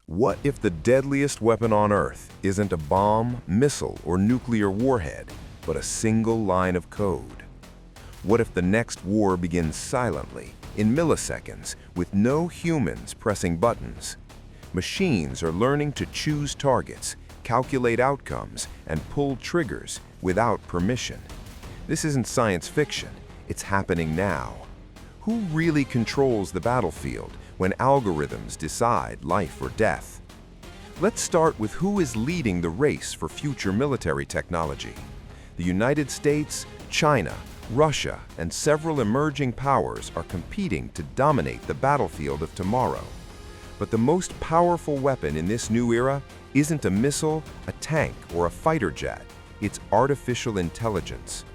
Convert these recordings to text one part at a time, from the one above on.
What if the deadliest weapon on Earth isn't a bomb, missile, or nuclear warhead, but a single line of code? What if the next war begins silently, in milliseconds, with no humans pressing buttons? Machines are learning to choose targets, calculate outcomes, and pull triggers without permission. This isn't science fiction, it's happening now. Who really controls the battlefield when algorithms decide life or death? Let's start with who is leading the race for future military technology. The United States, China, Russia, and several emerging powers are competing to dominate the battlefield of tomorrow. But the most powerful weapon in this new era isn't a missile, a tank, or a fighter jet. It's artificial intelligence.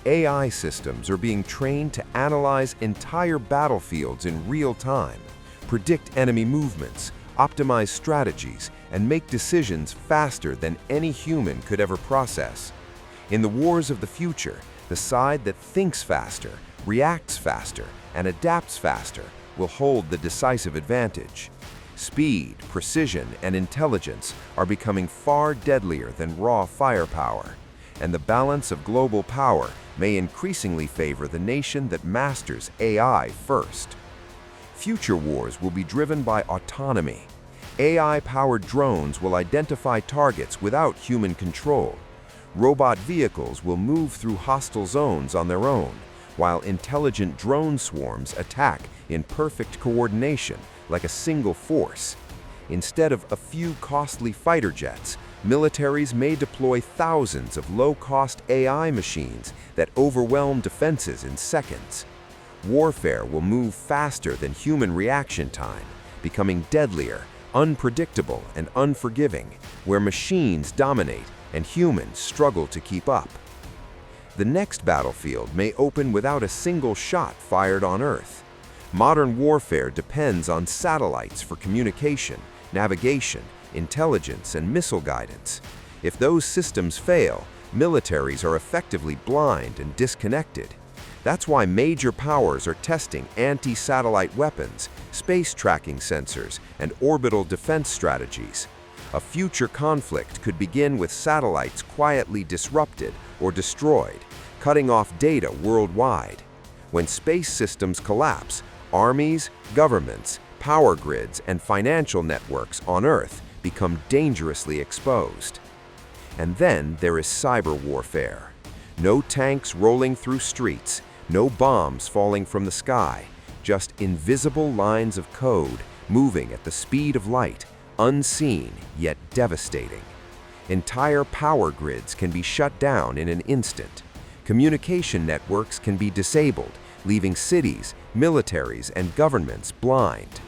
AI systems are being trained to analyze entire battlefields in real time, predict enemy movements, optimize strategies, and make decisions faster than any human could ever process. In the wars of the future, the side that thinks faster, reacts faster, and adapts faster will hold the decisive advantage. Speed, precision, and intelligence are becoming far deadlier than raw firepower, and the balance of global power may increasingly favor the nation that masters AI first. Future wars will be driven by autonomy. AI-powered drones will identify targets without human control. Robot vehicles will move through hostile zones on their own, while intelligent drone swarms attack in perfect coordination like a single force. Instead of a few costly fighter jets, militaries may deploy thousands of low-cost AI machines that overwhelm defenses in seconds. Warfare will move faster than human reaction time, becoming deadlier, unpredictable, and unforgiving, where machines dominate and humans struggle to keep up. The next battlefield may open without a single shot fired on Earth. Modern warfare depends on satellites for communication, navigation, intelligence, and missile guidance. If those systems fail, militaries are effectively blind and disconnected. That's why major powers are testing anti-satellite weapons, space tracking sensors, and orbital defense strategies. A future conflict could begin with satellites quietly disrupted or destroyed, cutting off data worldwide. When space systems collapse, armies, governments, power grids, and financial networks on Earth become dangerously exposed. And then there is cyber warfare. No tanks rolling through streets, no bombs falling from the sky, just invisible lines of code moving at the speed of light, unseen yet devastating. Entire power grids can be shut down in an instant. Communication networks can be disabled, leaving cities, militaries, and governments blind.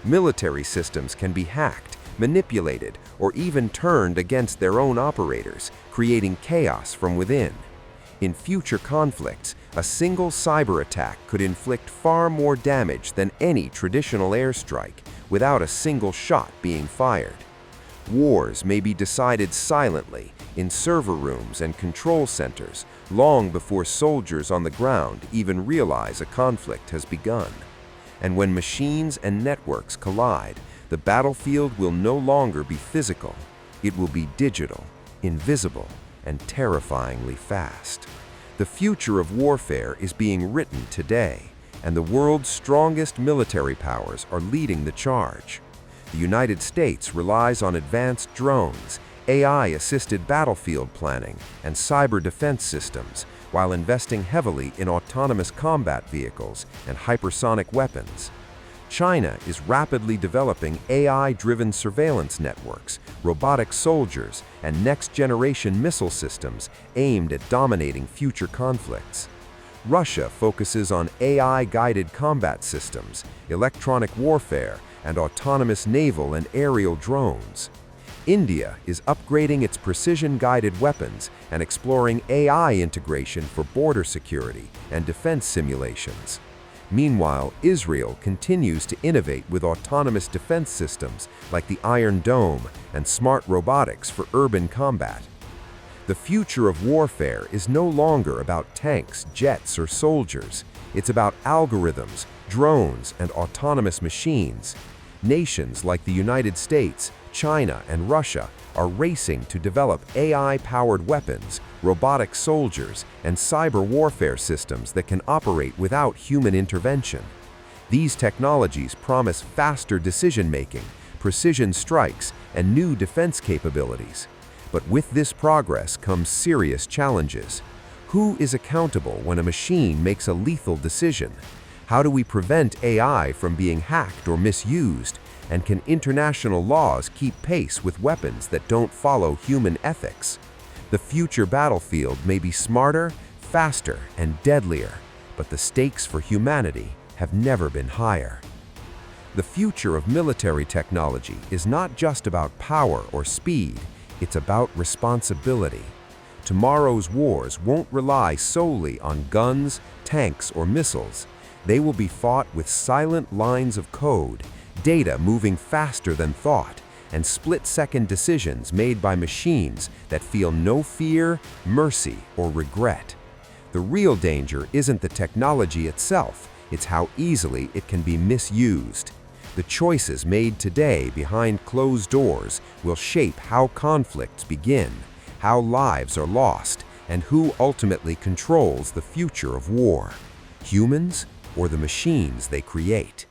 Military systems can be hacked, manipulated, or even turned against their own operators, creating chaos from within. In future conflicts, a single cyber attack could inflict far more damage than any traditional airstrike without a single shot being fired. Wars may be decided silently in server rooms and control centers long before soldiers on the ground even realize a conflict has begun. And when machines and networks collide, the battlefield will no longer be physical. It will be digital, invisible, and terrifyingly fast. The future of warfare is being written today, and the world's strongest military powers are leading the charge. The United States relies on advanced drones, AI-assisted battlefield planning, and cyber defense systems, while investing heavily in autonomous combat vehicles and hypersonic weapons. China is rapidly developing AI-driven surveillance networks, robotic soldiers, and next-generation missile systems aimed at dominating future conflicts. Russia focuses on AI-guided combat systems, electronic warfare, and autonomous naval and aerial drones. India is upgrading its precision-guided weapons and exploring AI integration for border security and defense simulations. Meanwhile, Israel continues to innovate with autonomous defense systems like the Iron Dome and smart robotics for urban combat. The future of warfare is no longer about tanks, jets, or soldiers. It's about algorithms, drones, and autonomous machines. Nations like the United States, China, and Russia are racing to develop AI-powered weapons, robotic soldiers, and cyber warfare systems that can operate without human intervention. These technologies promise faster decision-making, precision strikes, and new defense capabilities. But with this progress comes serious challenges. Who is accountable when a machine makes a lethal decision? How do we prevent AI from being hacked or misused? And can international laws keep pace with weapons that don't follow human ethics? The future battlefield may be smarter, faster, and deadlier, but the stakes for humanity have never been higher. The future of military technology is not just about power or speed, it's about responsibility. Tomorrow's wars won't rely solely on guns, tanks, or missiles. They will be fought with silent lines of code, data moving faster than thought, and split-second decisions made by machines that feel no fear, mercy, or regret. The real danger isn't the technology itself, it's how easily it can be misused. The choices made today behind closed doors will shape how conflicts begin, how lives are lost, and who ultimately controls the future of war: humans or the machines they create.